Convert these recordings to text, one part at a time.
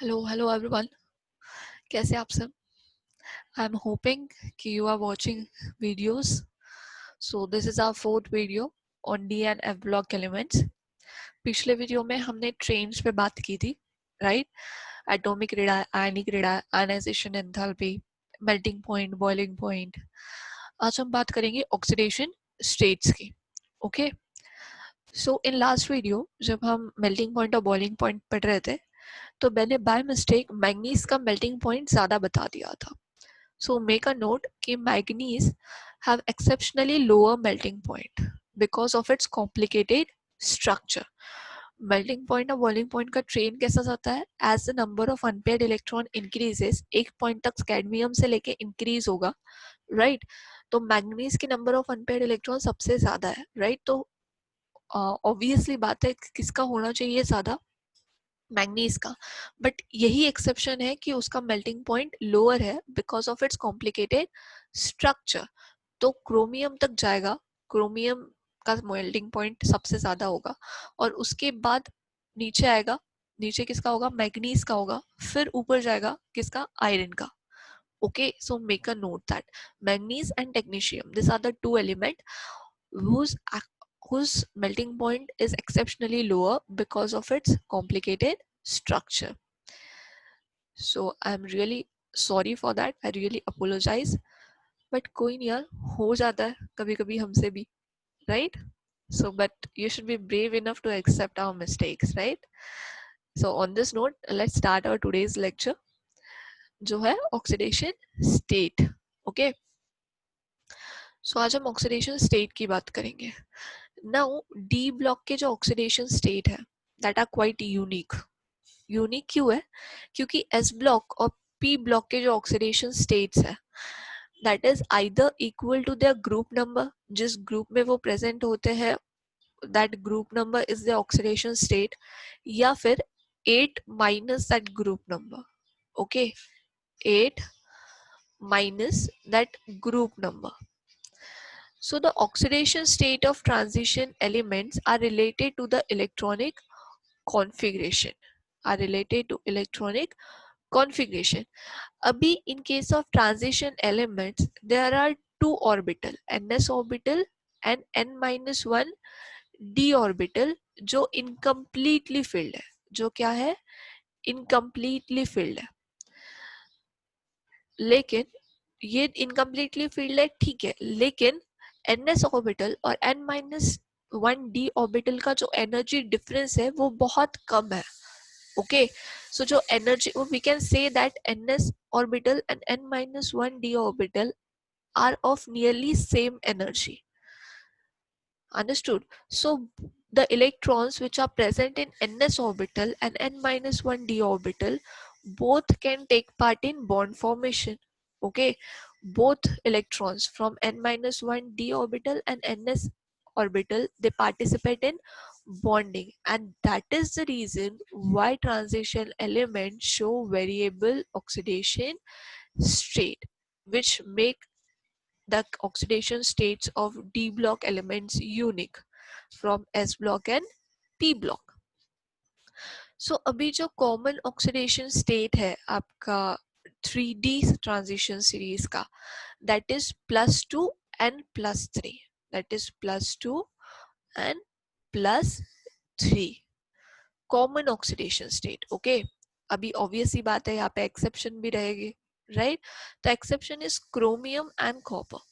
Hello hello everyone, कैसे आप सब? आई एम होपिंग कि you are watching videos. So this is our fourth video on D and F block elements. पिछले video में हमने trends पे बात की थी, right? Atomic radii, ionic radii, ionization enthalpy, melting point, boiling point. आज हम बात करेंगे ऑक्सीडेशन स्टेट्स की. Okay, so in last video जब हम मेल्टिंग पॉइंट और बॉइलिंग पॉइंट पढ़ रहे थे तो मैंने बाय मिस्टेक मैग्नीज का मेल्टिंग पॉइंट ज़्यादा बता दिया था. So make a note कि manganese have exceptionally lower melting point because of its complicated structure. Melting point और boiling point का ट्रेन कैसा जाता है? As the number of unpaired electron increases, एक पॉइंट तक कैडमियम से लेके इंक्रीज होगा, राइट? तो मैग्नीज के नंबर ऑफ अनपेयर्ड इलेक्ट्रॉन सबसे ज्यादा है, राइट? तो ऑब्वियसली बात है किसका होना चाहिए ज्यादा? मैग्नीज का. बट यही एक्सेप्शन है कि उसका मेल्टिंग पॉइंट लोअर है because of its complicated structure. तो क्रोमियम तक जाएगा, क्रोमियम का मेल्टिंग पॉइंट सबसे ज्यादा होगा और उसके बाद नीचे आएगा. नीचे किसका होगा? मैग्नीज का होगा. फिर ऊपर जाएगा किसका? आयरन का. Okay, so make a note that manganese and technetium, this are the two element whose whose melting point is exceptionally lower because of its complicated structure. So I'm really sorry for that. I really apologize. But कोई नहीं यार, हो जाता है कभी कभी हमसे भी, right? So but you should be brave enough to accept our mistakes, right? So on this note, let's start our today's lecture जो है ऑक्सीडेशन स्टेट. ओके, सो आज हम ऑक्सीडेशन स्टेट की बात करेंगे. नाउ डी ब्लॉक के जो ऑक्सीडेशन स्टेट है that are quite unique. Unique क्यों है? क्योंकि एस ब्लॉक और पी ब्लॉक के जो ऑक्सीडेशन स्टेट्स है that is either equal to their group number, जिस ग्रुप में वो प्रेजेंट होते हैं that group number is the oxidation state, या फिर 8 minus that group number. Okay, 8 minus that group number. So the oxidation state of transition elements are related to the electronic configuration. Are related to electronic configuration. Abhi in case of transition elements, there are two orbital, ns orbital and n minus 1 d orbital जो incompletely filled है. जो क्या है? Incompletely filled है. लेकिन ये incompletely field है, ठीक है, लेकिन ns ऑर्बिटल और n माइनस 1d ऑर्बिटल का जो एनर्जी डिफरेंस है वो बहुत कम है. ओके, सो जो energy, we can say that ns orbital and n minus 1d orbital are of nearly same energy. Understood? So the electrons which are present in ns orbital and n minus 1d orbital both can take part in bond formation. Okay, both electrons from n minus 1d orbital and ns orbital, they participate in bonding, and that is the reason why transition elements show variable oxidation state, which make the oxidation states of D block elements unique from S block and P block. So अभी जो common oxidation state है आपका 3D transition series का, that is +2 and +3. That is +2 and +3. Common oxidation state. Okay. अभी obvious ही बात है, यहाँ पे exception भी रहेगी, right? The exception is chromium and copper.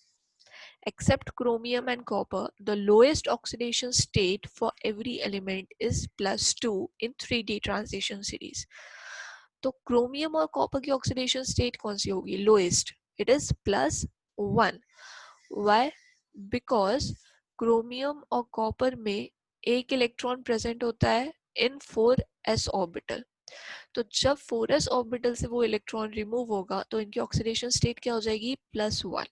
Except chromium and copper, the lowest oxidation state for every element is +2 in 3D transition series. तो chromium और copper की oxidation state कौन सी होगी? Lowest. It is +1. Why? Because chromium और copper में एक electron present होता है in 4s ऑर्बिटल. तो जब 4s ऑर्बिटल से वो इलेक्ट्रॉन रिमूव होगा तो इनकी ऑक्सीडेशन स्टेट क्या हो जाएगी? +1.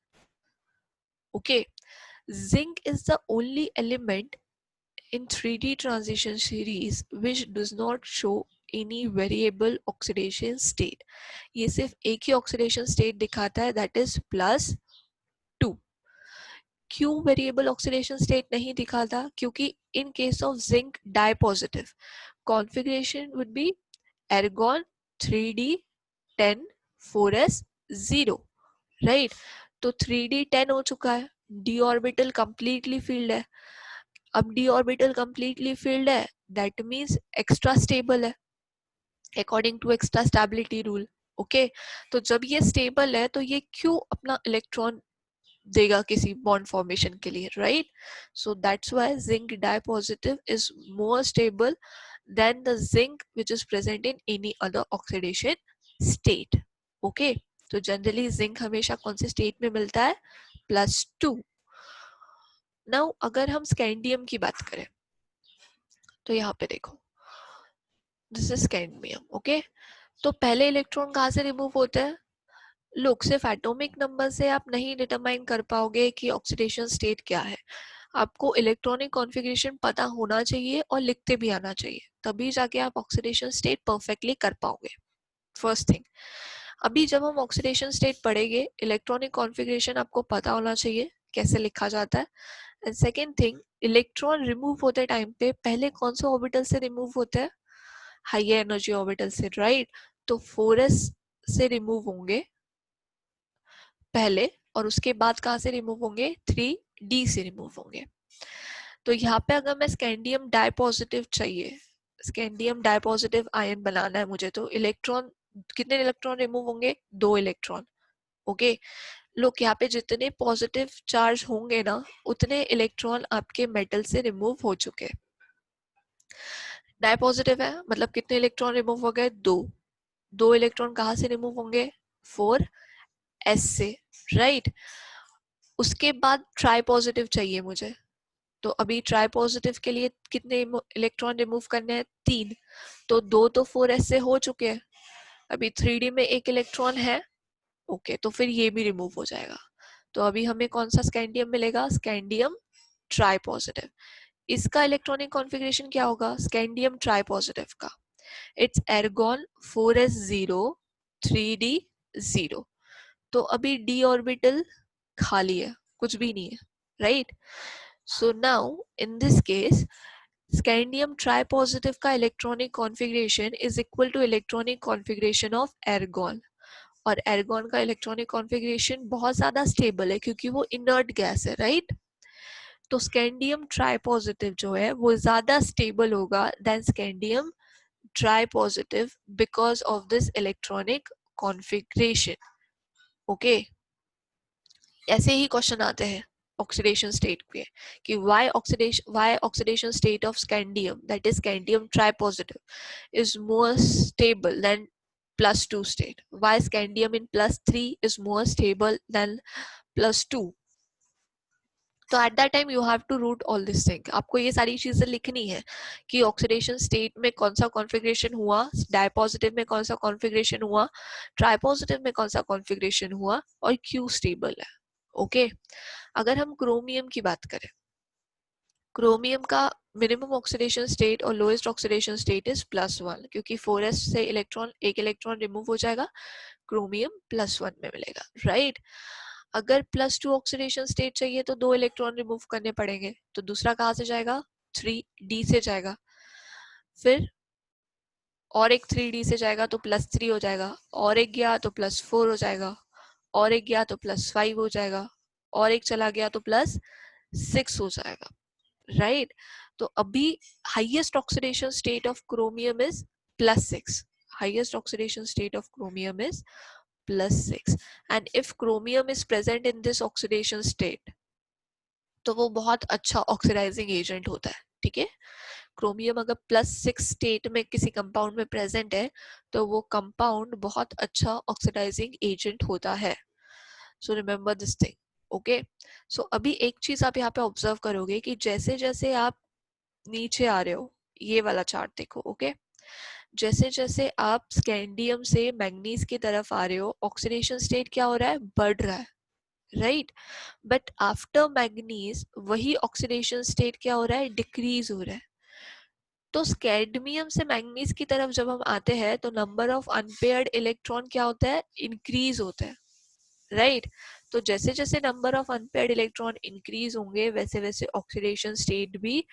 Okay, zinc is the only element in 3D transition series which does not show any variable oxidation state. ये सिर्फ एक ही oxidation state दिखाता है, that is +2. क्यों variable oxidation state नहीं दिखाता? क्योंकि in case of zinc dipositive, configuration would be argon 3d10 4s 0, right. तो 3d10 हो चुका है, d ऑर्बिटल कंप्लीटली फील्ड है। अब d ऑर्बिटल कंप्लीटली फील्ड है, दैट मीन्स एक्स्ट्रा स्टेबल है according to extra stability rule. Okay, तो जब ये स्टेबल है तो ये क्यों अपना इलेक्ट्रॉन देगा किसी बॉन्ड फॉर्मेशन के लिए, right. So that's why zinc dipositive is more stable than the zinc which is present in any other oxidation state. Okay, तो जनरली जिंक हमेशा कौन से स्टेट में मिलता है, +2। नाउ अगर हम स्कैंडियम की बात करें तो यहाँ पे देखो, दिस इज स्कैंडियम। ओके, तो पहले इलेक्ट्रॉन कहाँ से रिमूव होते हैं, लोग सिर्फ एटॉमिक नंबर से आप नहीं डिटरमाइन कर पाओगे कि ऑक्सीडेशन स्टेट क्या है। आपको इलेक्ट्रॉनिक कॉन्फ़िगरेशन पता होना चाहिए और लिखते भी आना चाहिए, तभी जाके आप ऑक्सीडेशन स्टेट परफेक्टली कर पाओगे। फर्स्ट थिंग, अभी जब हम ऑक्सीडेशन स्टेट पढ़ेंगे, इलेक्ट्रॉनिक कॉन्फ़िगरेशन आपको पता होना चाहिए कैसे लिखा जाता है। And second thing, electron remove होते टाइम पे पहले कौन से ऑर्बिटल से रिमूव होते हैं, हाई एनर्जी ऑर्बिटल से, राइट। तो 4s से रिमूव होंगे पहले, और उसके बाद कहाँ से रिमूव होंगे, 3d से रिमूव होंगे। तो यहाँ पे अगर मैं स्कैंडियम डाइपॉजिटिव चाहिए, स्कैंडियम डाइपॉजिटिव आयन बनाना है मुझे, तो इलेक्ट्रॉन, कितने इलेक्ट्रॉन रिमूव होंगे, 2 इलेक्ट्रॉन। ओके, लोग यहाँ पे जितने पॉजिटिव चार्ज होंगे ना, उतने इलेक्ट्रॉन आपके मेटल से रिमूव हो चुके। डाइपॉजिटिव है मतलब कितने इलेक्ट्रॉन रिमूव हो गए, 2 इलेक्ट्रॉन कहाँ से रिमूव होंगे, 4s से, राइट। उसके बाद ट्राई पॉजिटिव चाहिए मुझे, तो अभी ट्राई पॉजिटिव के लिए कितने इलेक्ट्रॉन रिमूव करने हैं, 3। तो 2 तो 4s से हो चुके हैं, अभी 3d में एक इलेक्ट्रॉन है। ओके, तो फिर ये भी रिमूव हो जाएगा। तो अभी हमें कौन सा स्कैंडियम मिलेगा, स्कैंडियम ट्राई पॉजिटिव। इसका इलेक्ट्रॉनिक कॉन्फ़िगरेशन क्या होगा, स्कैंडियम ट्राई पॉजिटिव का, इट्स एर्गॉन 4s0 3d0। तो अभी d ऑर्बिटल खाली है, कुछ भी नहीं है, right. So now in this case, scandium tripositive का electronic configuration is equal to electronic configuration of argon. और एर्गॉन का इलेक्ट्रॉनिक कॉन्फ़िगरेशन बहुत ज्यादा स्टेबल है क्योंकि वो इनर्ट गैस है, राइट। तो स्कैंडियम ट्राइपॉजिटिव जो है वो ज्यादा स्टेबल होगा than scandium tripositive because of this electronic configuration. Okay, ऐसे ही क्वेश्चन आते हैं ऑक्सीडेशन स्टेट पे कि why oxidation state of scandium, that is scandium tripositive, is more stable than +2 state, why scandium in +3 is more stable than +2। तो at that time you have to rote all this thing, आपको ये सारी चीजें लिखनी है कि oxidation state में कौन सा कॉन्फ़िगरेशन हुआ, डाइपॉजिटिव में कौन सा कॉन्फ़िगरेशन हुआ, ट्राइपॉजिटिव में कौन सा कॉन्फ़िगरेशन हुआ, और क्यों स्टेबल है। ओके, अगर हम क्रोमियम की बात करें, क्रोमियम का मिनिमम ऑक्सीडेशन स्टेट और लोएस्ट ऑक्सीडेशन स्टेट इज +1, क्योंकि 4s से एक इलेक्ट्रॉन रिमूव हो जाएगा, क्रोमियम +1 में मिलेगा, राइट। अगर +2 ऑक्सीडेशन स्टेट चाहिए तो 2 इलेक्ट्रॉन रिमूव करने पड़ेंगे, तो दूसरा कहाँ से जाएगा, 3d से जाएगा, फिर और एक 3d से जाएगा तो +3 हो जाएगा, और एक गया तो +4 हो जाएगा, और एक गया तो +5 हो जाएगा, और एक चला गया तो +6 हो जाएगा, राइट। तो अभी highest oxidation state of chromium is +6, highest oxidation state of chromium is +6, and if chromium is present in this oxidation state तो वो बहुत अच्छा ऑक्सीडाइजिंग एजेंट होता है, ठीक है। क्रोमियम अगर +6 स्टेट में किसी कंपाउंड में प्रेजेंट है तो वो कंपाउंड बहुत अच्छा ऑक्सीडाइजिंग एजेंट होता है। So remember this thing. Okay, so अभी एक चीज आप यहाँ पे ऑब्जर्व करोगे कि जैसे जैसे आप नीचे आ रहे हो, ये वाला चार्ट देखो, ओके। जैसे जैसे आप स्कैंडियम से मैग्नीज की तरफ आ रहे हो, ऑक्सीडेशन स्टेट क्या हो रहा है, बढ़ रहा है, राइट। बट आफ्टर मैग्नीज वही ऑक्सीडेशन स्टेट क्या हो रहा है, डिक्रीज हो रहा है। तो कैडमियम से मैग्नीज की तरफ जब हम आते हैं तो नंबर ऑफ अनपेयर्ड इलेक्ट्रॉन क्या होता है, इंक्रीज होता है, राइट। तो जैसे जैसे number of unpaired electron increase होंगे वैसे वैसे ऑक्सीडेशन स्टेट भी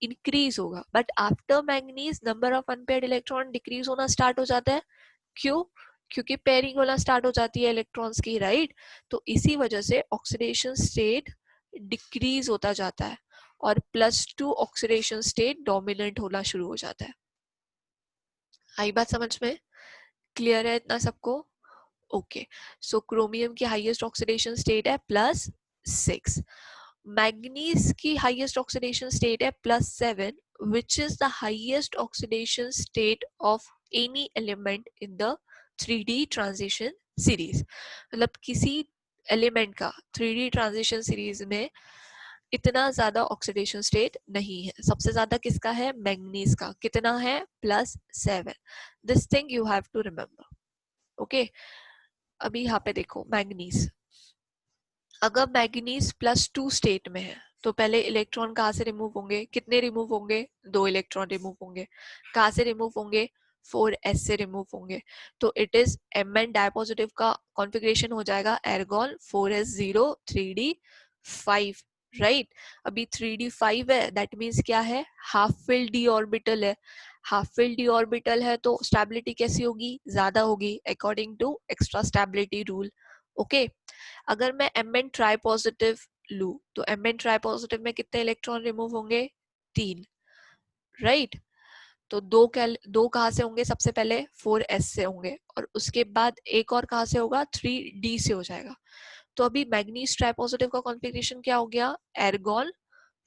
इंक्रीज होगा। But after manganese number of unpaired electron decrease होना स्टार्ट हो जाता है, क्यों? क्योंकि पेयरिंग होना स्टार्ट हो जाती है इलेक्ट्रॉन्स की, राइट? तो इसी वजह से ऑक्सीडेशन स्टेट डिक्रीज होता जाता है और +2 ऑक्सीडेशन स्टेट डोमिनेंट होना शुरू हो जाता है। आई बात समझ में? क्लियर है इतना सबको? ओके, सो क्रोमियम की हाईएस्ट ऑक्सीडेशन स्टेट है +6, मैग्नीज की हाईएस्ट ऑक्सीडेशन स्टेट है +7, which is the highest oxidation state of any element in the 3D transition series। मतलब किसी एलिमेंट का 3D ट्रांजिशन सीरीज में इतना ज्यादा ऑक्सीडेशन स्टेट नहीं है। सबसे ज्यादा किसका है? मैग्नीज का। कितना है? +7। This thing you have to remember, okay? अभी यहाँ पे देखो, मैग्नीज, अगर मैग्नीज +2 स्टेट में है तो पहले इलेक्ट्रॉन कहाँ से रिमूव होंगे? कितने रिमूव होंगे? 2 इलेक्ट्रॉन रिमूव होंगे। कहाँ से रिमूव होंगे? 4s से रिमूव होंगे। तो इट इज Mn डायपॉजिटिव का कॉन्फ़िगरेशन हो जाएगा एर्गॉन 4s0 3d5, राइट? अभी 3d5 है, दैट मीन्स क्या है? हाफ फिल डी ऑर्बिटल है। हाफ फिल डी ऑर्बिटल है तो स्टेबिलिटी कैसी होगी? ज्यादा होगी, according to extra stability rule, okay? अगर मैं Mn ट्राई पॉजिटिव लू तो Mn ट्राई पॉजिटिव में कितने इलेक्ट्रॉन रिमूव होंगे? 3, राइट? तो दो कहाँ से होंगे? सबसे पहले 4s से होंगे और उसके बाद एक और कहाँ से होगा? 3d से हो जाएगा। तो अभी मैग्नीज ट्राई पॉजिटिव का कॉन्फ़िगरेशन क्या हो गया? एर्गॉन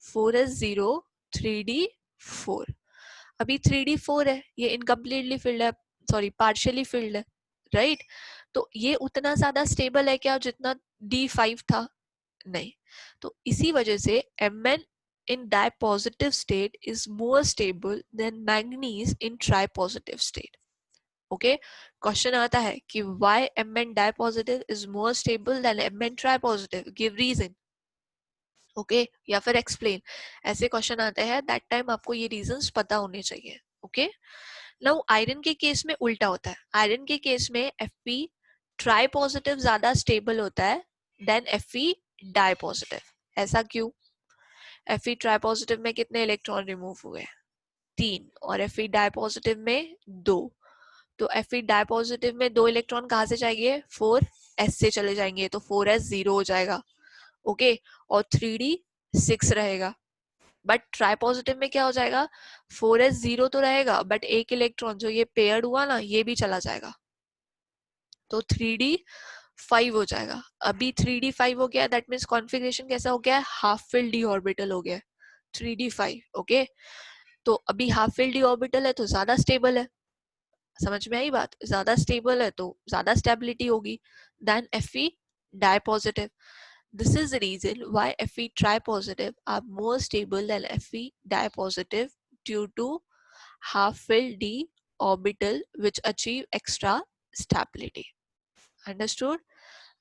4s0 3d4। अभी 3d4 है, ये इनकम्प्लीटली फिल्ड है, सॉरी पार्शियली फिल्ड है, राइट? तो ये उतना ज्यादा स्टेबल है क्या जितना d5 था? नहीं। तो इसी वजह से Mn in dipositive state is more stable than manganese in tripositive state, okay? Question आता है कि why Mn dipositive is more stable than Mn tripositive, give reason, okay? या फिर एक्सप्लेन, ऐसे क्वेश्चन आते हैं, दैट टाइम आपको ये रीजंस पता होने चाहिए, ओके? नाउ आयरन के केस में उल्टा होता है। आयरन के केस में Fe ट्राई पॉजिटिव ज्यादा स्टेबल होता है देन Fe डाई पॉजिटिव। ऐसा क्यों? Fe ट्राई पॉजिटिव में कितने इलेक्ट्रॉन रिमूव हुए? 3, और Fe डाई पॉजिटिव में 2। तो Fe डाई पॉजिटिव में 2 इलेक्ट्रॉन कहाँ से जाएंगे? 4s से चले जाएंगे, तो 4s0 हो जाएगा, ओके? और 3d 6 रहेगा। बट ट्राई पॉजिटिव में क्या हो जाएगा? 4s0 तो रहेगा बट एक इलेक्ट्रॉन जो ये पेयर्ड हुआ ना, ये भी चला जाएगा, तो 3d5 हो जाएगा। अभी 3d5 हो गया, दैट मीन्स कॉन्फ़िगरेशन कैसा हो गया है? हाफ फिल डी ऑर्बिटल हो गया, 3d5, ओके? तो अभी हाफ फिल डी ऑर्बिटल है तो ज्यादा स्टेबल है। समझ में आई बात? ज्यादा स्टेबल है तो ज्यादा स्टेबिलिटी होगी then Fe di positive. This is the reason why Fe tripositive are more stable than Fe dipositive due to half-filled d orbital which achieve extra stability. Understood?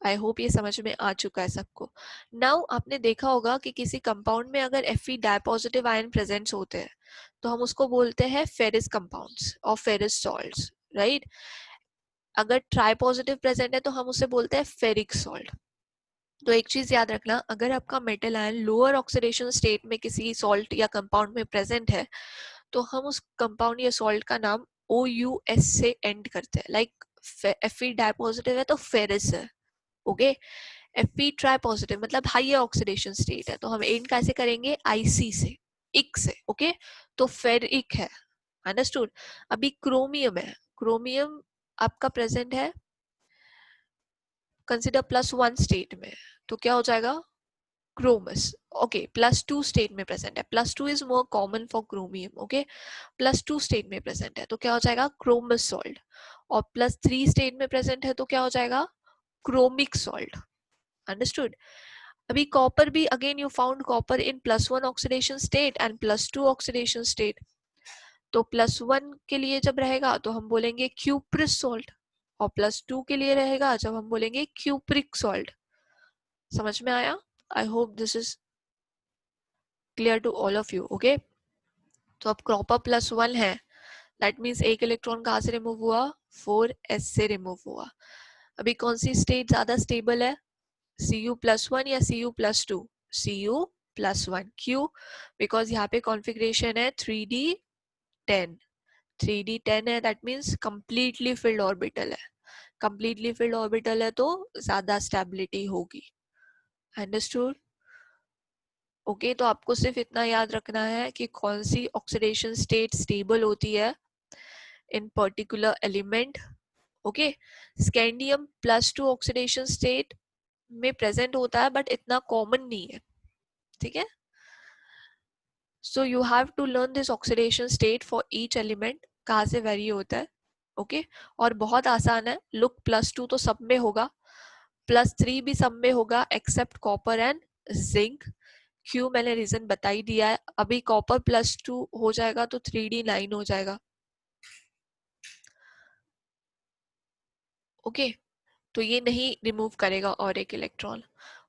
I hope ये समझ में आ चुका है सबको। नाउ आपने देखा होगा कि किसी कंपाउंड में अगर Fe डायपॉजिटिव आयन प्रेजेंट्स होते हैं तो हम उसको बोलते हैं फेरिस कंपाउंड्स और फेरिस सॉल्ट्स, राइट? अगर ट्राई पॉजिटिव प्रेजेंट है तो हम उसे बोलते हैं फेरिक सॉल्ट। तो एक चीज याद रखना, अगर आपका metal ion lower oxidation state में किसी सॉल्ट या कंपाउंड में प्रेजेंट है तो हम उस कंपाउंड या सॉल्ट का नाम OUS से एंड करते हैं। लाइक Fe डायपॉजिटिव है तो फेरिस है, ओके? Fe ट्राई पॉजिटिव मतलब हाई ऑक्सीडेशन स्टेट है तो हम एंड कैसे करेंगे? IC से, इक से, ओके? तो फेरिक है, अंडरस्टूड? अभी क्रोमियम है, क्रोमियम आपका प्रेजेंट है, कंसिडर +1 स्टेट में, तो क्या हो जाएगा? क्रोमस, ओके? +2 स्टेट में प्रेजेंट है, +2 is more common for chromium, okay? +2 state में प्रेजेंट है तो क्या हो जाएगा? क्रोमस सॉल्ट। और +3 स्टेट में प्रेजेंट है तो क्या हो जाएगा? Chromic salt, understood? अभी कॉपर भी, again you found copper in +1 oxidation state and +2 oxidation state. तो +1 के लिए जब रहेगा तो हम बोलेंगे क्यूप्रिस सॉल्ट, और +2 के लिए रहेगा जब हम बोलेंगे क्यूप्रिक सॉल्ट। समझ में आया? I hope this is clear to all of you, okay? तो अब कॉपर +1 है, दैट मीन्स एक इलेक्ट्रॉन कहाँ से रिमूव हुआ? 4s से रिमूव हुआ। अभी कौन सी स्टेट ज्यादा स्टेबल है? Cu+1 या Cu+2? Cu+1, क्यों? बिकॉज यहाँ पे कॉन्फ़िगरेशन है 3d10, 3d10 है, that means completely filled orbital है. कंप्लीटली फिल्ड ऑर्बिटल है तो ज्यादा स्टेबिलिटी होगी. अंडरस्टूड? ओके, तो आपको सिर्फ इतना याद रखना है कि कौन सी ऑक्सीडेशन स्टेट स्टेबल होती है in particular element. Okay, scandium +2 oxidation state में प्रेजेंट होता है बट इतना कॉमन नहीं है. ठीक है, so you have to learn this oxidation state for each element, कहाँ से वेरी होता है. ओके, और बहुत आसान है. लुक +2 तो सब में होगा, +3 भी सब में होगा एक्सेप्ट कॉपर एंड जिंक. क्यों, मैंने रीजन बता ही दिया है. अभी कॉपर +2 हो जाएगा तो 3d9 हो जाएगा. ओके, तो ये नहीं रिमूव करेगा और एक इलेक्ट्रॉन.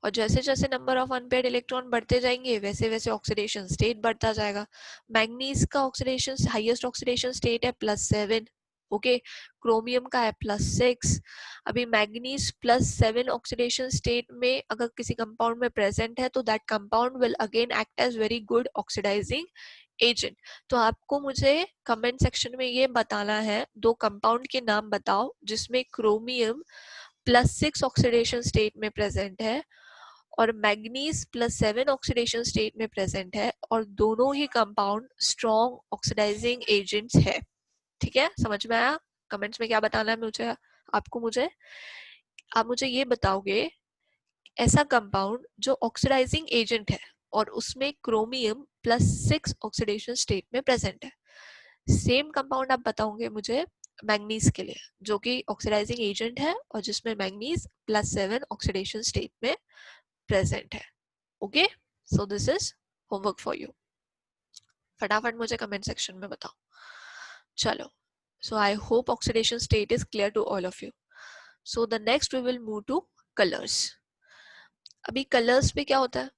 और जैसे जैसे नंबर ऑफ अनपेयर्ड इलेक्ट्रॉन बढ़ते जाएंगे वैसे वैसे ऑक्सीडेशन स्टेट बढ़ता जाएगा. मैग्नीज का ऑक्सीडेशन हाईएस्ट ऑक्सीडेशन स्टेट है +7. ओके, क्रोमियम का है +6. अभी मैग्नीज +7 ऑक्सीडेशन स्टेट में अगर किसी कंपाउंड में प्रेजेंट है तो that compound will again act as very good oxidising agent. तो आपको मुझे कमेंट सेक्शन में ये बताना है, दो कंपाउंड के नाम बताओ जिसमें क्रोमियम +6 ऑक्सीडेशन स्टेट में प्रेजेंट है और मैग्नीज +7 ऑक्सीडेशन स्टेट में प्रेजेंट है और दोनों ही कंपाउंड स्ट्रॉन्ग ऑक्सीडाइजिंग एजेंट्स है. ठीक है, समझ में आया? कमेंट्स में क्या बताना है मुझे, आपको मुझे आप मुझे ये बताओगे ऐसा कंपाउंड जो ऑक्सीडाइजिंग एजेंट है और उसमें क्रोमियम +6 ऑक्सीडेशन स्टेट में प्रेजेंट है. सेम कंपाउंड आप बताओगे मुझे मैग्नीज के लिए जो कि ऑक्सीडाइजिंग एजेंट है और जिसमें मैग्नीज +7 ऑक्सीडेशन स्टेट में प्रेजेंट है. Okay, so this is homework for you. फटाफट मुझे कमेंट सेक्शन में बताओ. चलो, so I hope oxidation state is clear to all of you. So the next we will move to colours. अभी colours पे क्या होता है,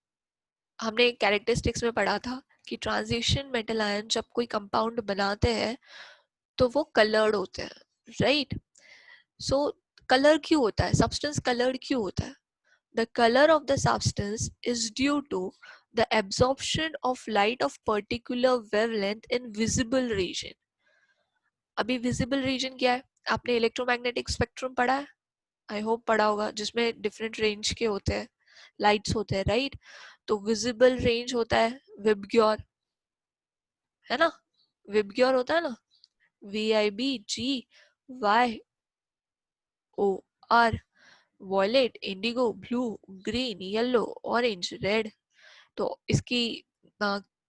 हमने कैरेक्टरिस्टिक्स में पढ़ा था कि ट्रांजिशन मेटल आयन जब कोई कंपाउंड बनाते हैं तो वो कलर्ड होते हैं, राइट? सो कलर क्यों होता है, सब्सटेंस कलर्ड क्यों होता है? The color of the substance is due to the absorption of light of particular wavelength in visible region. अभी visible region क्या है? आपने इलेक्ट्रोमैग्नेटिक स्पेक्ट्रम पढ़ा है, आई होप पढ़ा होगा, जिसमें डिफरेंट रेंज के होते हैं, लाइट्स होते हैं, राइट? तो विजिबल रेंज होता है विबग्योर, है ना? विबग्योर होता है ना, VIBGYOR, violet, indigo, blue, green, yellow, orange, red. तो इसकी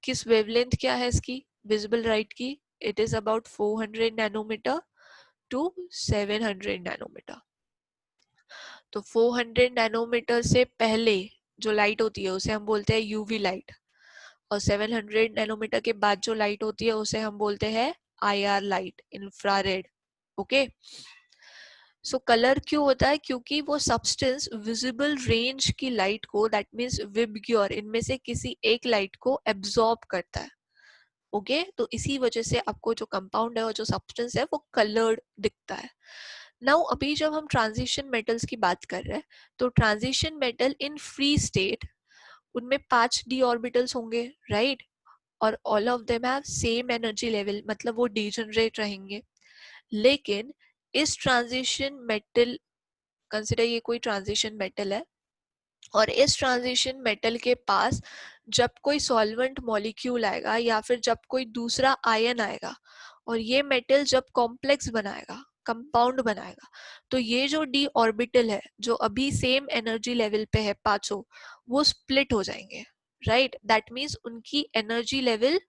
किस वेवलेंथ क्या है इसकी विजिबल लाइट की? It is about 400 nanometre to 700 nanometre. तो 400 नैनोमीटर से पहले जो लाइट होती है उसे हम बोलते हैं यूवी लाइट और 700 नैनोमीटर के बाद जो लाइट होती है उसे हम बोलते हैं IR लाइट, इंफ्रारेड. ओके, सो कलर क्यों होता है? क्योंकि वो सब्सटेंस विजिबल रेंज की लाइट को, दैट मींस विबग्योर, इनमें से किसी एक लाइट को एब्जॉर्ब करता है. ओके, तो इसी वजह से आपको जो कंपाउंड है और जो सब्सटेंस है वो कलर्ड दिखता है. नाउ अभी जब हम ट्रांजिशन मेटल्स की बात कर रहे हैं तो transition metal in free state उनमें 5d ऑर्बिटल्स होंगे, राइट? और all of them have same energy level, मतलब वो डीजनरेट रहेंगे. लेकिन इस ट्रांजिशन मेटल, कंसिडर ये कोई ट्रांजिशन मेटल है और इस ट्रांजिशन मेटल के पास जब कोई सॉल्वेंट मॉलिक्यूल आएगा या फिर जब कोई दूसरा आयन आएगा और ये मेटल जब कॉम्प्लेक्स बनाएगा, कंपाउंड बनाएगा, तो ये जो डी ऑर्बिटल है जो अभी सेम एनर्जी लेवल पे है पांचों, वो स्प्लिट हो जाएंगे, राइट? दैट मीन्स उनकी एनर्जी लेवल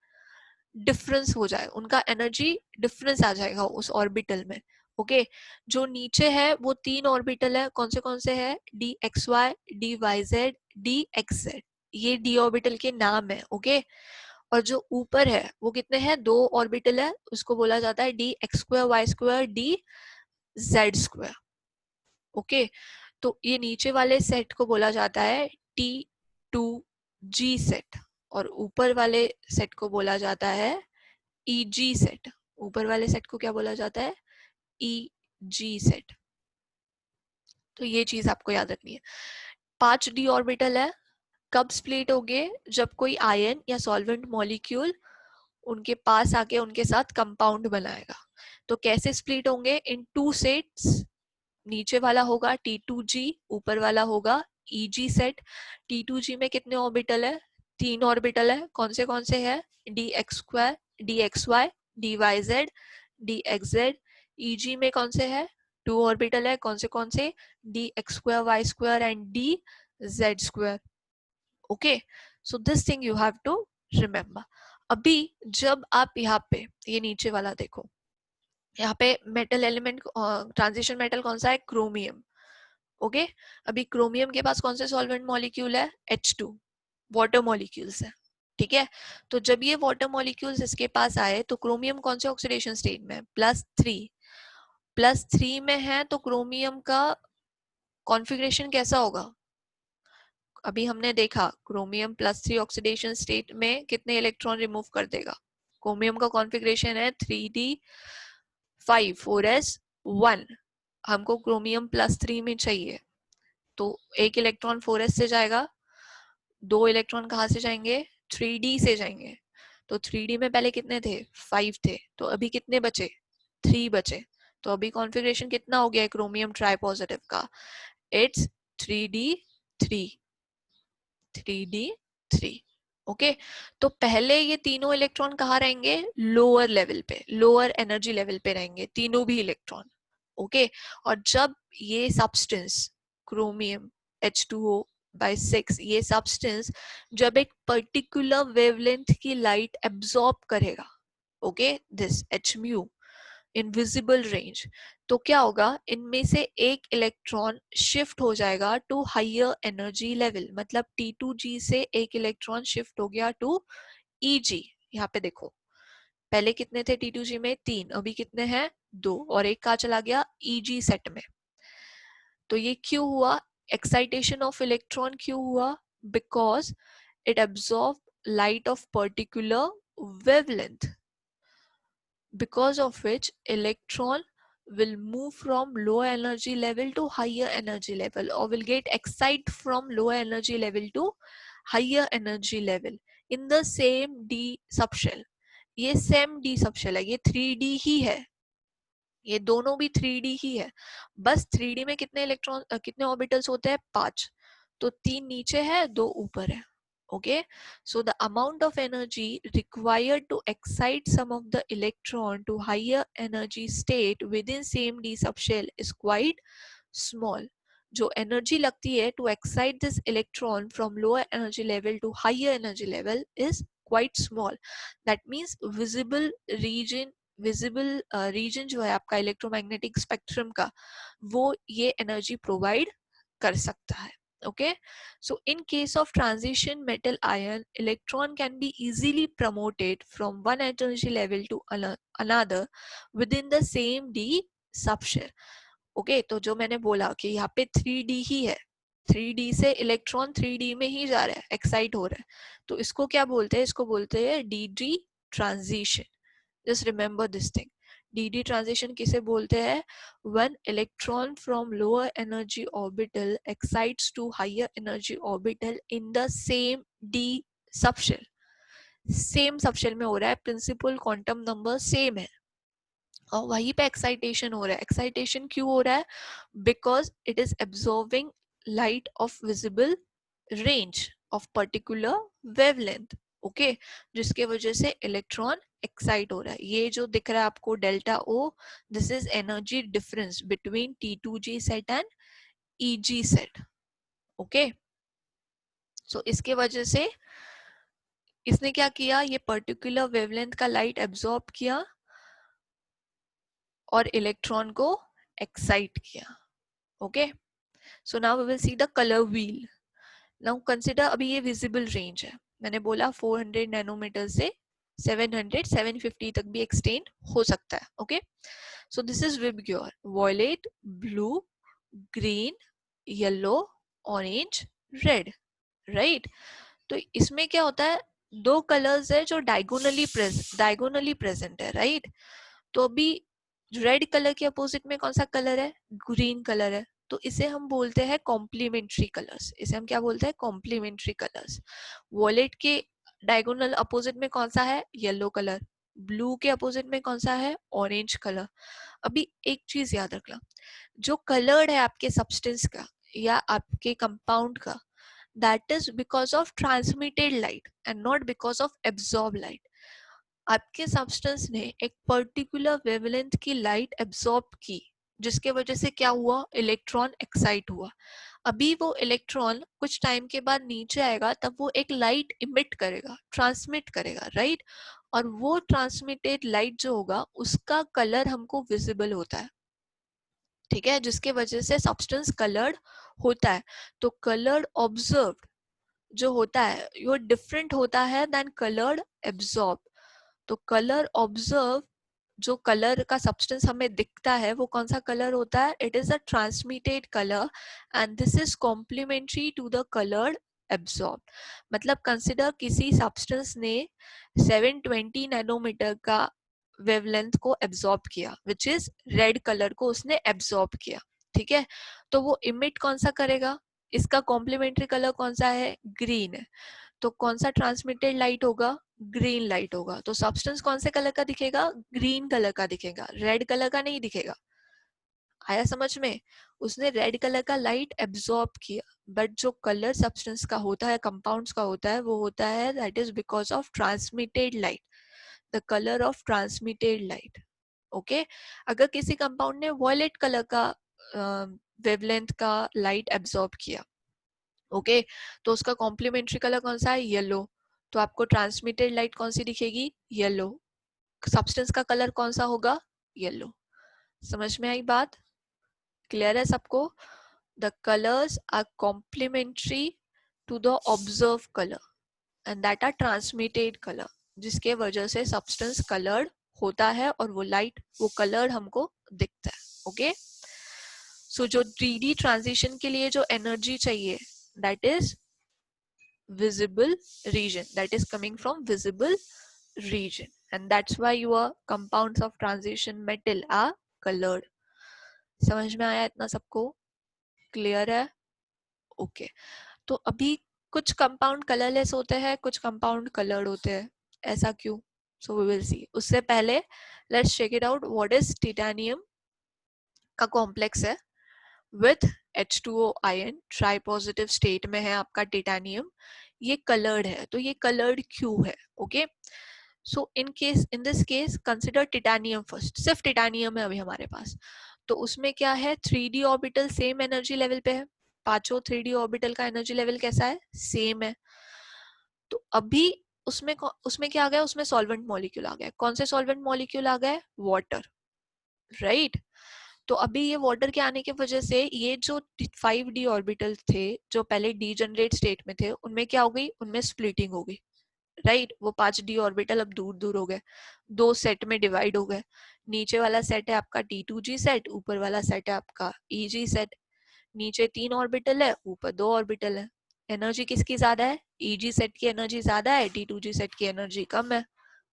डिफरेंस हो जाए, उनका एनर्जी डिफरेंस आ जाएगा उस ऑर्बिटल में. ओके, जो नीचे है वो 3 ऑर्बिटल है, कौन से है? DXY, DYZ, DXZ. ये डी ऑर्बिटल के नाम है. ओके, और जो ऊपर है वो कितने हैं? 2 ऑर्बिटल है, उसको बोला जाता है DX2, Y2, DZ2. ओके, तो ये नीचे वाले सेट को बोला जाता है T2G सेट और ऊपर वाले सेट को बोला जाता है EG सेट. ऊपर वाले सेट को क्या बोला जाता है? EG set. तो ये चीज आपको याद रखनी है. 5d ऑर्बिटल है, कब स्प्लिट होंगे? जब कोई आयन या सॉल्वेंट मॉलिक्यूल उनके पास आके उनके साथ कंपाउंड बनाएगा। तो कैसे स्प्लिट होंगे? इन टू सेट्स, नीचे वाला होगा T2G, ऊपर वाला होगा EG सेट। T2G में कितने ऑर्बिटल है? 3 ऑर्बिटल है। कौन से है? dx2, dxy, dyz, dxz। EG में कौन से है? 2 ऑर्बिटल है। कौन से? dx2, y2 and dz2। Okay, so this thing you have to remember. अभी जब आप यहाँ पे ये नीचे वाला देखो, यहाँ पे मेटल एलिमेंट, ट्रांजिशन मेटल कौन सा है? क्रोमियम। ओके, अभी क्रोमियम के पास कौन से सॉल्वेंट मॉलिक्यूल है? H2, वाटर मॉलिक्यूल्स है। ठीक है, तो जब ये वाटर मॉलिक्यूल्स इसके पास आए तो क्रोमियम कौन से ऑक्सीडेशन स्टेट में है? +3। +3 में है तो क्रोमियम का कॉन्फ़िगरेशन कैसा होगा? अभी हमने देखा क्रोमियम +3 ऑक्सीडेशन स्टेट में कितने इलेक्ट्रॉन रिमूव कर देगा? क्रोमियम का कॉन्फ़िगरेशन है 3d5 4s1। हमको क्रोमियम +3 में चाहिए, तो एक इलेक्ट्रॉन 4s से जाएगा, 2 इलेक्ट्रॉन कहाँ से जाएंगे? 3d से जाएंगे। तो 3d में पहले कितने थे? 5 थे, तो अभी कितने बचे? 3 बचे। तो अभी कॉन्फ़िगरेशन कितना हो गया है क्रोमियम ट्राइपॉजिटिव का? It's 3d3, 3d3। ओके, तो पहले ये तीनों इलेक्ट्रॉन कहाँ रहेंगे? लोअर लेवल पे, लोअर एनर्जी लेवल पे रहेंगे तीनों भी इलेक्ट्रॉन। ओके, और जब ये सब्सटेंस क्रोमियम H2O/6 ये सब्सटेंस जब एक पर्टिकुलर वेवलेंथ की लाइट एब्जॉर्ब करेगा, okay, this h mu invisible range, तो क्या होगा? इनमें से एक इलेक्ट्रॉन शिफ्ट हो जाएगा टू हायर एनर्जी लेवल। मतलब T2G से एक इलेक्ट्रॉन शिफ्ट हो गया टू EG। यहाँ पे देखो, पहले कितने थे T2G में? 3, अभी कितने हैं? 2, और एक कहाँ चला गया? EG सेट में। तो ये क्यों हुआ? एक्साइटेशन ऑफ इलेक्ट्रॉन क्यों हुआ? Because it absorb light of particular wavelength, because of which electron will move from lower energy level to higher energy level, or will get excited from lower energy level to higher energy level in the same d subshell। ये same d subshell है, ये 3d ही है, ये दोनों भी 3d ही है। बस 3d में कितने इलेक्ट्रॉन, कितने ऑर्बिटल्स होते हैं? 5। तो 3 नीचे है, 2 ऊपर है। Okay, so the amount of energy required to excite some of the electron to higher energy state within same d subshell is quite small। जो energy लगती है to excite this electron from lower energy level to higher energy level is quite small। that means visible region जो है आपका electromagnetic spectrum का, वो ये energy provide कर सकता है। Okay, so in case of transition metal ion, electron can be easily promoted from one energy level to another within the same d subshell। Okay, तो जो मैंने बोला कि यहाँ पे 3d ही है, 3d से इलेक्ट्रॉन 3d में ही जा रहा है, एक्साइट हो रहा है, तो इसको क्या बोलते हैं? इसको बोलते हैं dd transition. Just remember this thing. dd transition किसे बोलते हैं? when electron from lower energy orbital excites to higher energy orbital in the same d subshell। Same subshell में हो रहा है, प्रिंसिपल क्वांटम नंबर सेम है, और वहीं पे एक्साइटेशन हो रहा है। एक्साइटेशन क्यों हो रहा है? Because it is absorbing light of visible range of particular wavelength. Okay, जिसके वजह से इलेक्ट्रॉन एक्साइट हो रहा है। ये जो दिख रहा है आपको delta O, this is energy difference between T2G set and EG set. Okay, so इसके वजह से इसने क्या किया? ये पर्टिकुलर वेवलेंथ का लाइट एब्जॉर्ब किया और इलेक्ट्रॉन को एक्साइट किया। Okay, so now we will see the colour wheel. Now consider, अभी ये विजिबल रेंज है, मैंने बोला 400 नैनोमीटर से 700 750 तक भी एक्सटेंड हो सकता है। Okay, so this is VIBGYOR, violet, blue, green, yellow, orange, red, right. तो इसमें क्या होता है? 2 कलर्स है जो डायगोनली प्रेजेंट है, राइट। तो अभी रेड कलर के अपोजिट में कौन सा कलर है? ग्रीन कलर है, तो इसे हम बोलते हैं कॉम्प्लीमेंट्री कलर्स। इसे हम क्या बोलते हैं? Complementary colours. वॉलेट के डायगोनल अपोजिट में कौन सा है? Yellow colour. ब्लू के अपोजिट में कौन सा है? Orange colour. अभी एक चीज याद रखना, जो कलर्ड है आपके सब्सटेंस का या आपके कंपाउंड का, that is because of transmitted light and not because of absorb light. आपके सब्सटेंस ने एक पर्टिकुलर वेवलेंथ की लाइट एब्जॉर्ब की, जिसके वजह से क्या हुआ? इलेक्ट्रॉन एक्साइट हुआ। अभी वो इलेक्ट्रॉन कुछ टाइम के बाद नीचे आएगा, तब वो एक लाइट इमिट करेगा, ट्रांसमिट करेगा, राइट? और वो ट्रांसमिटेड लाइट जो होगा उसका कलर हमको विजिबल होता है, ठीक है, जिसके वजह से सब्सटेंस कलर्ड होता है। तो कलर्ड ऑब्जर्व्ड जो होता है वो डिफरेंट होता है देन कलर्ड एब्जॉर्ब। तो कलर ऑब्जर्व, जो कलर का सब्सटेंस हमें दिखता है वो कौन सा कलर होता है? It is a transmitted colour and this is complementary to the coloured absorb. मतलब कंसिडर किसी सब्सटेंस ने 720 नैनोमीटर का वेवलेंथ को एब्जॉर्ब किया, विच इज रेड कलर को उसने एब्जॉर्ब किया, ठीक है? तो वो इमिट कौन सा करेगा? इसका कॉम्प्लीमेंट्री कलर कौन सा है? ग्रीन है। तो कौन सा ट्रांसमिटेड लाइट होगा? ग्रीन लाइट होगा। तो सब्सटेंस कौन से कलर का दिखेगा? ग्रीन कलर का दिखेगा, रेड कलर का नहीं दिखेगा। आया समझ में? उसने रेड कलर का लाइट एब्जॉर्ब किया, बट जो कलर सब्सटेंस का होता है, कंपाउंड्स का होता है, वो होता है that is because of transmitted light, the colour of transmitted light. Okay? अगर किसी कंपाउंड ने वॉयलेट कलर का वेवलेंथ का लाइट एब्जॉर्ब किया, ओके, तो उसका कॉम्प्लीमेंट्री कलर कौन सा है? येलो। तो आपको ट्रांसमिटेड लाइट कौन सी दिखेगी? येलो। सब्सटेंस का कलर कौन सा होगा? येलो। समझ में आई बात? क्लियर है सबको? The colours are complementary to the observe colour and that are transmitted colour, जिसके वजह से सब्सटेंस कलर्ड होता है और वो लाइट, वो कलर हमको दिखता है। ओके? सो जो 3D ट्रांजिशन के लिए जो एनर्जी चाहिए, that is visible region, that is coming from visible region, and that's why your compounds of transition metal are colored. समझ में आया इतना सबको? क्लियर है? ओके। तो अभी कुछ कंपाउंड कलरलेस होते हैं, कुछ कंपाउंड कलर्ड होते हैं। ऐसा क्यों? So we will see. उससे पहले let's check it out what is titanium का कॉम्प्लेक्स है with H2O ion, tri positive state में है आपका टिटेनियम। ये कलर्ड है, तो ये कलर्ड क्यों है? Okay, so in this case consider titanium first. सिर्फ टिटेनियम है अभी हमारे पास, तो उसमें क्या है? 3D orbital same energy level पे है। पांचों 3D ऑर्बिटल का एनर्जी लेवल कैसा है? सेम है। तो अभी उसमें क्या आ गया? उसमें सॉल्वेंट मॉलिक्यूल आ गया। कौन से सॉल्वेंट मॉलिक्यूल आ गए? Water, right? तो अभी ये वाटर के आने की वजह से ये जो 5D ऑर्बिटल थे, जो पहले डीजनरेट स्टेट में थे, उनमें क्या हो गई? उनमें स्प्लिटिंग हो गई, राइट? वो 5D ऑर्बिटल अब दूर दूर हो गए, दो सेट में डिवाइड हो गए। नीचे वाला सेट है आपका T2G सेट, ऊपर वाला सेट है आपका EG सेट। नीचे 3 ऑर्बिटल है, ऊपर 2 ऑर्बिटल है। एनर्जी किसकी ज्यादा है? EG सेट की एनर्जी ज्यादा है, T2G सेट की एनर्जी कम है,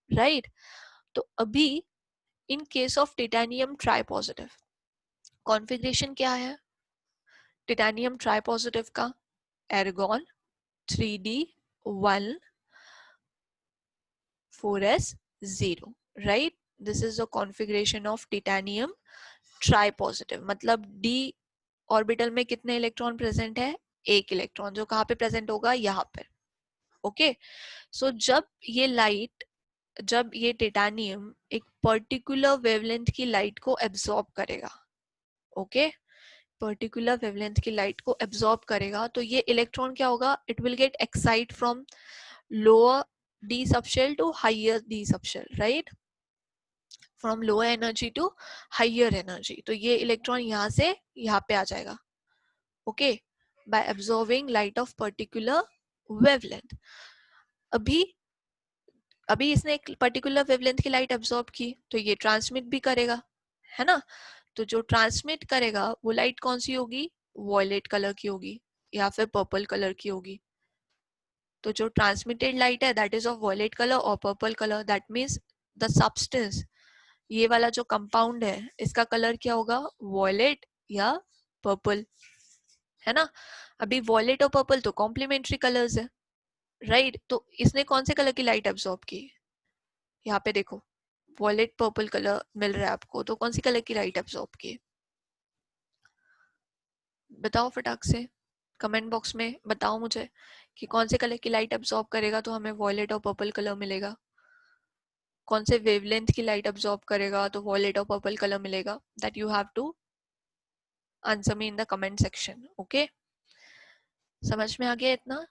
राइट? तो अभी in case of titanium try positive, configuration क्या है टिटेनियम ट्राई पॉजिटिव का? एर्गॉन 3D1 4s0, right? This is the configuration of titanium try positive. मतलब D ऑर्बिटल में कितने इलेक्ट्रॉन प्रेजेंट है? एक इलेक्ट्रॉन, जो कहाँ पे प्रेजेंट होगा? यहाँ पर। ओके, सो जब ये टिटेनियम एक पर्टिकुलर वेवलेंथ की लाइट को एब्जॉर्ब करेगा, ओके, पर्टिकुलर वेवलेंथ की लाइट को एब्जॉर्ब करेगा, तो ये इलेक्ट्रॉन क्या होगा? It will get excite from lower d subshell to higher d subshell, right? From lower energy to higher energy. तो ये इलेक्ट्रॉन यहाँ से यहाँ पे आ जाएगा, okay, by absorbing light of particular wavelength. अभी अभी इसने एक पर्टिकुलर वेवलेंथ की लाइट एब्जॉर्ब की, तो ये ट्रांसमिट भी करेगा, है ना? तो जो ट्रांसमिट करेगा वो लाइट कौन सी होगी? वॉयलेट कलर की होगी या फिर पर्पल कलर की होगी। तो जो ट्रांसमिटेड लाइट है that is of violet colour और purple colour. That means the substance, ये वाला जो कंपाउंड है, इसका कलर क्या होगा? वॉयलेट या पर्पल, है ना? अभी वॉयलेट और पर्पल तो कॉम्प्लीमेंट्री कलर्स है, राइट तो इसने कौन से कलर की लाइट एब्जॉर्ब की, यहाँ पे देखो वॉयलेट पर्पल कलर मिल रहा है आपको, तो कौन सी कलर की लाइट एब्जॉर्ब की, बताओ फटाक से कमेंट बॉक्स में बताओ मुझे कि कौन से कलर की लाइट एब्जॉर्ब करेगा तो हमें वॉयलेट और पर्पल कलर मिलेगा, कौन से वेवलेंथ की लाइट एब्जॉर्ब करेगा तो वॉयलेट और पर्पल कलर मिलेगा. That you have to answer me in the comment section. Okay, समझ में आ गया इतना.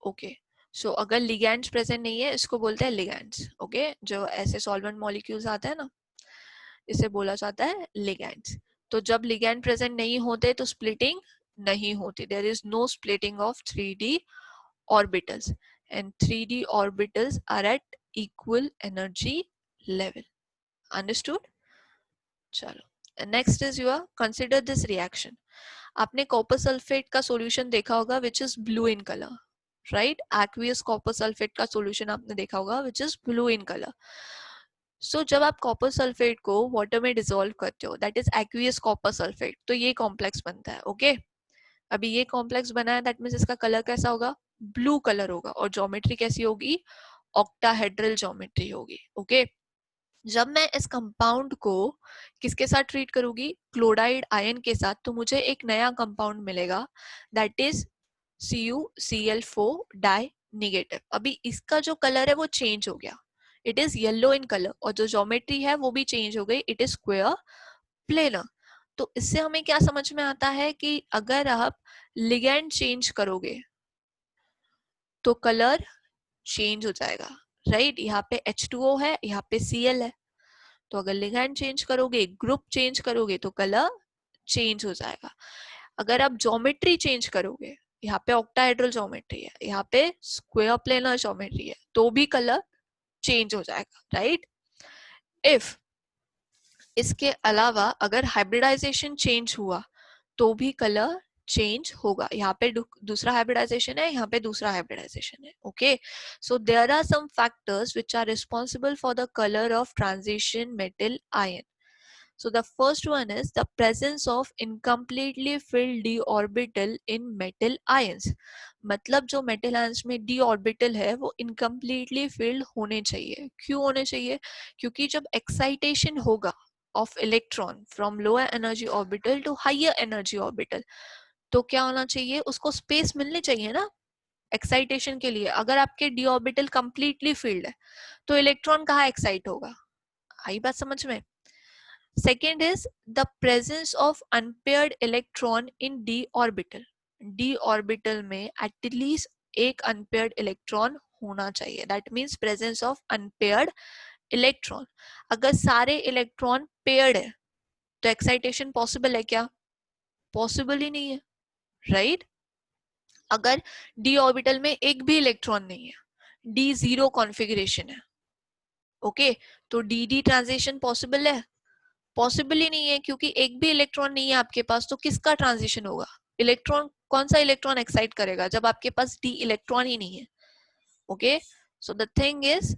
ओके सो अगर लिगैंड्स प्रेजेंट नहीं है इसको बोलते हैं लिगैंड्स. ओके जो ऐसे सॉल्वेंट मॉलिक्यूल्स आते हैं ना इसे बोला जाता है लिगैंड्स. तो जब लिगैंड प्रेजेंट नहीं होते तो स्प्लिटिंग नहीं होती. There is no splitting of 3D orbitals and 3D orbitals are at equal energy level. Understood? चलो next is your consider this reaction. आपने कॉपर सल्फेट का सॉल्यूशन देखा होगा which is blue in colour, right. Aqueous copper sulphate का solution आपने देखा होगा which is blue in colour. So जब आप कॉपर सल्फेट को वाटर में डिसॉल्व करते हो that is aqueous copper sulphate, तो ये कॉम्प्लेक्स बनता है. ओके अभी ये कॉम्प्लेक्स बना है दैट मीन्स इसका कलर कैसा होगा, ब्लू कलर होगा. और ज्योमेट्री कैसी होगी, ऑक्टाहेड्रल ज्योमेट्री होगी. ओके जब मैं इस कंपाउंड को किसके साथ ट्रीट करूंगी, क्लोराइड आयन के साथ, तो मुझे एक नया कंपाउंड मिलेगा that is CuCl4 die negative. अभी इसका जो कलर है वो चेंज हो गया, it is yellow in colour. और जो ज्योमेट्री है वो भी चेंज हो गई, इट इज स्क्वायर प्लेनर. तो इससे हमें क्या समझ में आता है कि अगर आप लिगेंड चेंज करोगे तो कलर चेंज हो जाएगा, राइट. यहाँ पे H2O है, यहाँ पे Cl है. तो अगर लिगेंड चेंज करोगे, ग्रुप चेंज करोगे तो कलर चेंज हो जाएगा. अगर आप ज्योमेट्री चेंज करोगे, यहाँ पे ऑक्टाहेड्रल ज्योमेट्री है, यहाँ पे स्क्वायर प्लेनर ज्योमेट्री है, तो भी कलर चेंज हो जाएगा, राइट. इफ इसके अलावा अगर हाइब्रिडाइजेशन चेंज हुआ तो भी कलर चेंज होगा. यहाँ पे दूसरा हाइब्रिडाइजेशन है, यहाँ पे दूसरा हाइब्रिडाइजेशन है. Okay so there are some factors which are responsible for the colour of transition metal ion. So the first one is the presence of incompletely filled d orbital in metal ions. मतलब जो metal ions में d orbital है वो incompletely filled होने चाहिए. क्यों होने चाहिए, क्योंकि जब excitation होगा of electron from lower energy orbital to higher energy orbital तो क्या होना चाहिए, उसको space मिलनी चाहिए ना एक्साइटेशन के लिए. अगर आपके d orbital completely filled है तो इलेक्ट्रॉन कहाँ एक्साइट होगा, आई बात समझ में. Second is the presence of unpaired electron in d orbital. d orbital में at least एक unpaired electron होना चाहिए. That means presence of unpaired electron. अगर सारे electron paired है तो excitation possible है क्या, possible ही नहीं है, right. अगर d orbital में एक भी electron नहीं है, d zero configuration है, ओके तो dd transition possible है, पॉसिबल ही नहीं है. क्योंकि एक भी इलेक्ट्रॉन नहीं है आपके पास तो किसका ट्रांजिशन होगा, इलेक्ट्रॉन कौन सा इलेक्ट्रॉन एक्साइट करेगा जब आपके पास डी इलेक्ट्रॉन ही नहीं है. Okay so the thing is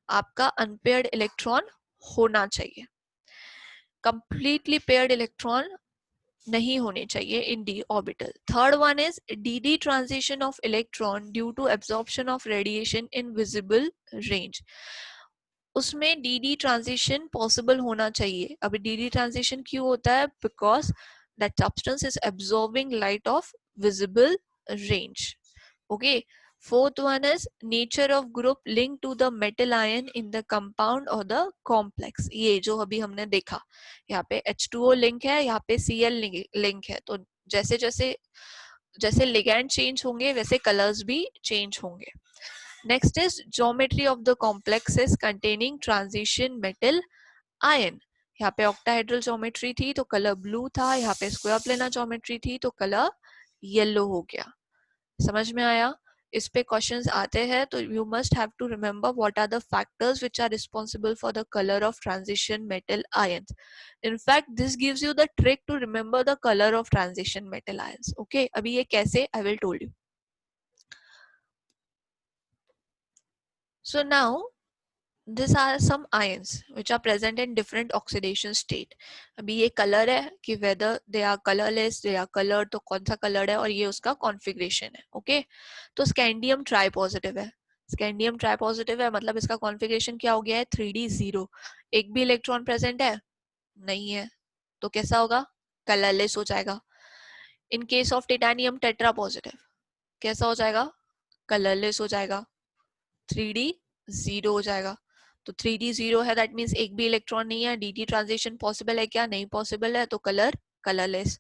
आपका अनपेयर्ड इलेक्ट्रॉन होना चाहिए, कंप्लीटली पेयर्ड इलेक्ट्रॉन नहीं होने चाहिए इन d orbital. Third one is dd transition of electron due to absorption of radiation in visible range. उसमें dd ट्रांजिशन पॉसिबल होना चाहिए. अभी dd ट्रांजिशन क्यों होता है, because that substance is absorbing light of visible range. Okay fourth one is nature of group linked to the metal ion in the compound or the complex. ये जो अभी हमने देखा यहाँ पे H2O लिंक है, यहाँ पे Cl लिंक है. तो जैसे जैसे जैसे लिगैंड चेंज होंगे वैसे कलर्स भी चेंज होंगे. Next is geometry of the complexes containing transition metal ion. यहाँ पे octahedral geometry थी तो कलर ब्लू था, यहाँ पे square planar geometry थी तो कलर येलो हो गया. समझ में आया. इस पे क्वेश्चंस आते हैं तो you must have to remember what are the factors which are responsible for the color of transition metal ions. In fact this gives you the trick to remember the color of transition metal ions. Okay अभी ये कैसे I will told you. So now this are some ions which are present in different oxidation state. अभी ये colour है कि whether they are colourless, they are colour, तो कौन सा कलर है और ये उसका कॉन्फ़िगरेशन है. ओके, तो स्कैंडियम ट्राई पॉजिटिव है. स्कैंडियम ट्राई पॉजिटिव है मतलब इसका कॉन्फ़िगरेशन क्या हो गया है, 3d0. एक भी इलेक्ट्रॉन प्रेजेंट है नहीं है, तो कैसा होगा, कलरलेस हो जाएगा. In case of titanium tetra positive कैसा हो जाएगा, कलरलेस हो जाएगा, 3d0 हो जाएगा. तो 3d0 है, दैट मीन्स एक भी इलेक्ट्रॉन नहीं है. dt ट्रांजिशन पॉसिबल है क्या, नहीं पॉसिबल है, तो कलरलेस.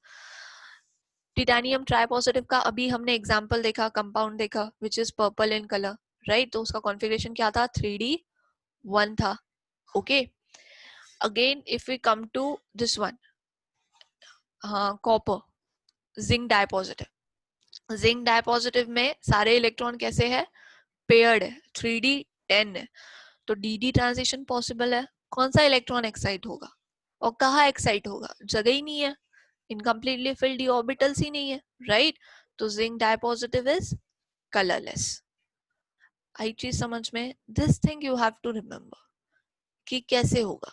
टिटेनियम ट्राई पॉजिटिव का अभी हमने एग्जांपल देखा, कंपाउंड देखा which is purple in colour, right. तो उसका कॉन्फ़िगरेशन क्या था, 3d1 था. Okay, again if we come to this one, हाँ, copper, zinc dipositive. Zinc dipositive में सारे इलेक्ट्रॉन कैसे है, पेयर्ड है, 3d10 है. तो dd ट्रांजिशन पॉसिबल है. कौन सा इलेक्ट्रॉन एक्साइट होगा और कहाँ एक्साइट होगा, जगह ही नहीं है, इनकम्प्लीटली फिल्ड ऑर्बिटल्स ही नहीं है, राइट. तो जिंक डाइपॉजिटिव इज कलरलेस. आई चीज समझ में, this thing you have to remember कि कैसे होगा.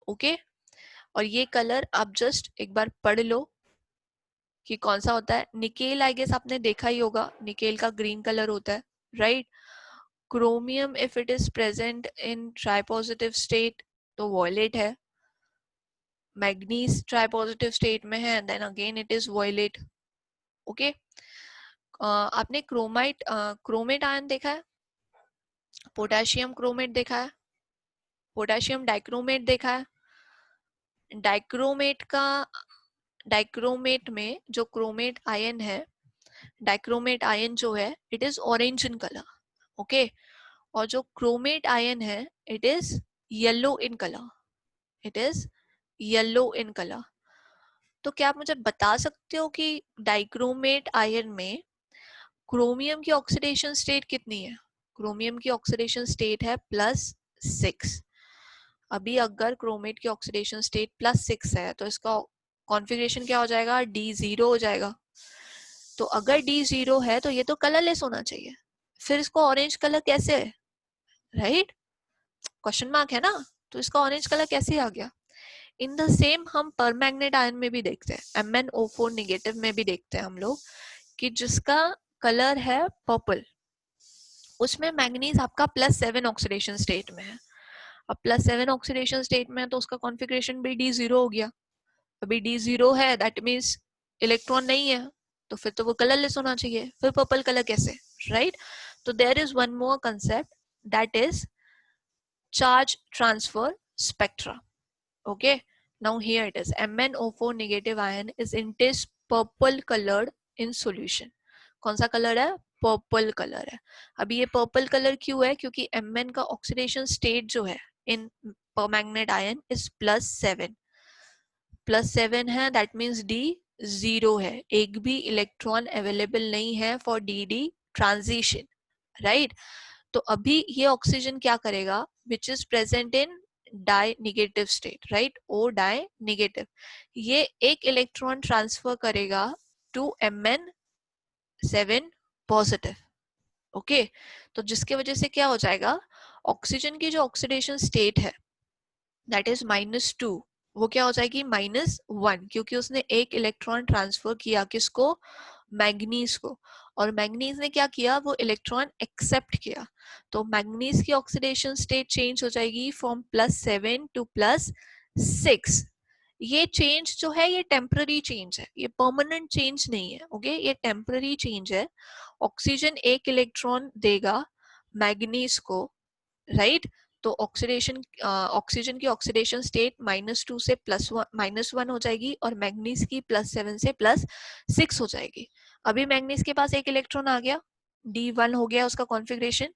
ओके, और ये कलर आप जस्ट एक बार पढ़ लो कि कौन सा होता है. निकेल आई गेस आपने देखा ही होगा, निकेल का ग्रीन कलर होता है, right. Chromium if it is present in tripositive state तो वॉयलेट है. मैग्नीज ट्राइपॉजिटिव स्टेट में है, then again it is violet. Okay, आपने क्रोमाइट क्रोमेट आयन देखा है, पोटेशियम क्रोमेट देखा है, पोटेशियम डाइक्रोमेट देखा है. डाइक्रोमेट का, डाइक्रोमेट में जो क्रोमेट आयन है, डाइक्रोमेट आयन जो है it is orange in colour. Okay, और जो क्रोमेट आयन है it is yellow in colour, it is yellow in colour. तो क्या आप मुझे बता सकते हो कि डाइक्रोमेट आयन में क्रोमियम की ऑक्सीडेशन स्टेट कितनी है. क्रोमियम की ऑक्सीडेशन स्टेट है +6. अभी अगर क्रोमेट की ऑक्सीडेशन स्टेट +6 है तो इसका कॉन्फ़िगरेशन क्या हो जाएगा, D0 हो जाएगा. तो अगर D0 है तो ये तो कलरलेस होना चाहिए, फिर इसको ऑरेंज कलर कैसे है, राइट. क्वेश्चन मार्क है ना. तो इसका ऑरेंज कलर कैसे आ गया. इन द सेम हम परमैग्नेट आयन में भी देखते हैं, MnO4 नेगेटिव में भी देखते हैं हम लोग कि जिसका कलर है पर्पल, उसमें मैंगनीज आपका +7 ऑक्सीडेशन स्टेट में है. अब +7 ऑक्सीडेशन स्टेट में है तो उसका कॉन्फ़िगरेशन भी D0 हो गया. अभी D0 है दैट मीन्स इलेक्ट्रॉन नहीं है, तो फिर तो वो कलरलेस होना चाहिए, फिर पर्पल कलर कैसे, राइट. तो there is one more concept that is charge transfer spectra. Okay, now here it is, MnO4 negative ion is intense purple colored in solution. कौन सा कलर है, पर्पल कलर है. अभी ये पर्पल कलर क्यों है, क्योंकि Mn का ऑक्सीडेशन स्टेट जो है इन परमैग्नेट आयन इज +7. +7 है दैट मीन्स D0 है, एक भी इलेक्ट्रॉन अवेलेबल नहीं है फॉर dd ट्रांजिशन, राइट. तो अभी ये ऑक्सीजन क्या करेगा, which is present in di negative state, right, O di negative, ये एक इलेक्ट्रॉन ट्रांसफर करेगा टू Mn7 पॉजिटिव. ओके, तो जिसके वजह से क्या हो जाएगा, ऑक्सीजन की जो ऑक्सीडेशन स्टेट है दैट इज -2, वो क्या हो जाएगी -1, क्योंकि उसने एक इलेक्ट्रॉन ट्रांसफर किया, किसको, मैग्नीज को. और मैग्नीज ने क्या किया, वो इलेक्ट्रॉन एक्सेप्ट किया. तो मैग्नीज की ऑक्सीडेशन स्टेट चेंज हो जाएगी फ्रॉम +7 टू +6. ये चेंज जो है ये टेम्पररी चेंज है, ये परमानेंट चेंज नहीं है. ओके, ये टेम्पररी चेंज है. ऑक्सीजन एक इलेक्ट्रॉन देगा मैग्नीज को, राइट. तो ऑक्सीडेशन, ऑक्सीजन की ऑक्सीडेशन स्टेट -2 से +1 हो जाएगी और मैग्नीज की +7 से +6 हो जाएगी. अभी मैग्नीज के पास एक इलेक्ट्रॉन आ गया, D1 हो गया उसका कॉन्फ़िगरेशन.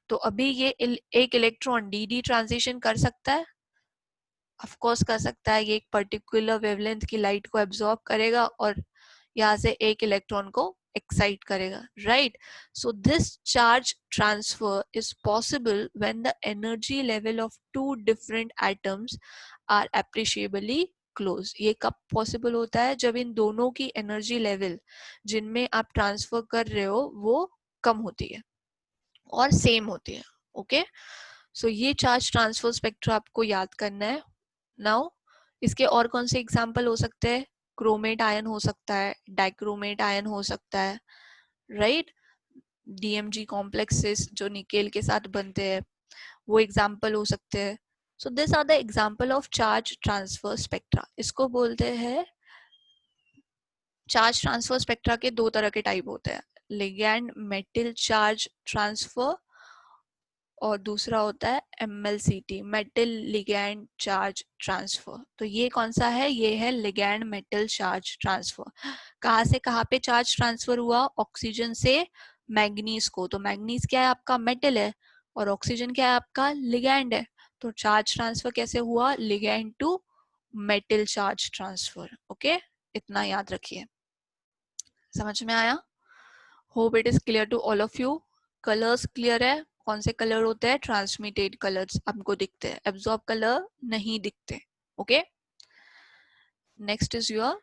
तो अभी ये एक इलेक्ट्रॉन dd ट्रांजिशन कर सकता है, ऑफ कोर्स कर सकता है. ये एक पर्टिकुलर वेवलेंथ की लाइट को एब्जॉर्ब करेगा और यहाँ से एक इलेक्ट्रॉन को एक्साइट करेगा, right. So this charge transfer is possible when the energy level of two different atoms are appreciably close. ये कब पॉसिबल होता है, जब इन दोनों की एनर्जी लेवल जिनमें आप ट्रांसफर कर रहे हो वो कम होती है और सेम होती है. ओके, सो ये चार्ज ट्रांसफर स्पेक्ट्रा आपको याद करना है. नाउ इसके और कौन से एग्जाम्पल हो सकते हैं? क्रोमेट आयन हो सकता है, डाइक्रोमेट आयन हो सकता है, राइट. डीएमजी कॉम्प्लेक्सेस जो निकेल के साथ बनते हैं वो एग्जाम्पल हो सकते हैं. So this are the example of charge transfer spectra. इसको बोलते हैं, चार्ज ट्रांसफर स्पेक्ट्रा के दो तरह के टाइप होते हैं, लिगैंड मेटल चार्ज ट्रांसफर और दूसरा होता है MLCT, metal ligand charge transfer. तो ये कौन सा है? ये है लिगैंड मेटल चार्ज ट्रांसफर. कहाँ से कहाँ पे चार्ज ट्रांसफर हुआ? ऑक्सीजन से मैग्नीज को. तो मैग्नीज क्या है? आपका मेटल है, और ऑक्सीजन क्या है? आपका लिगैंड है. तो चार्ज ट्रांसफर कैसे हुआ? Ligand to metal charge transfer. Okay, इतना याद रखिए. समझ में आया? Hope it is clear to all of you. Colours clear है? कौन से कलर होते हैं? ट्रांसमिटेड कलर्स आपको दिखते हैं, एब्जॉर्ब कलर नहीं दिखते. Okay, next is your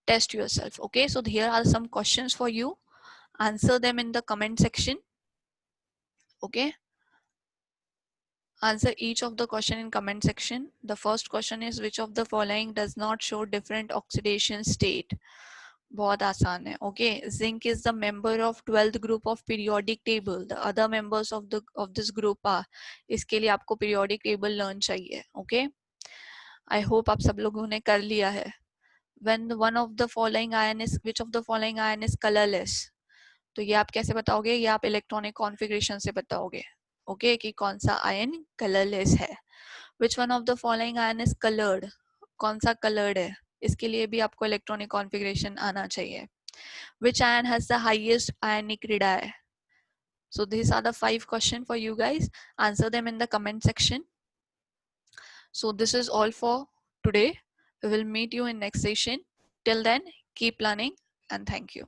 test yourself. Okay, so here are some questions for you. Answer them in the comment section. Okay, answer each of the question in comment section. The first question is, which of the following does not show different oxidation state? बहुत आसान है. Okay, zinc is the member of 12th group of periodic table. The other members of this group are. इसके लिए आपको periodic table learn चाहिए. Okay, I hope आप सब लोगों ने कर लिया है. When one of the following ion is, which of the following ion is colorless? तो ये आप कैसे बताओगे? ये आप इलेक्ट्रॉनिक कॉन्फ़िगरेशन से बताओगे. ओके, कि कौन सा आयन कलरलेस है. Which one of the following ion is coloured? कौन सा कलर्ड है? इसके लिए भी आपको इलेक्ट्रॉनिक कॉन्फ़िगरेशन आना चाहिए. विच ion has the highest ionic radii? So these are the 5 questions for you guys. Answer them in the comment section. So this is all for today. We will meet you in next session. Till then, keep learning and thank you.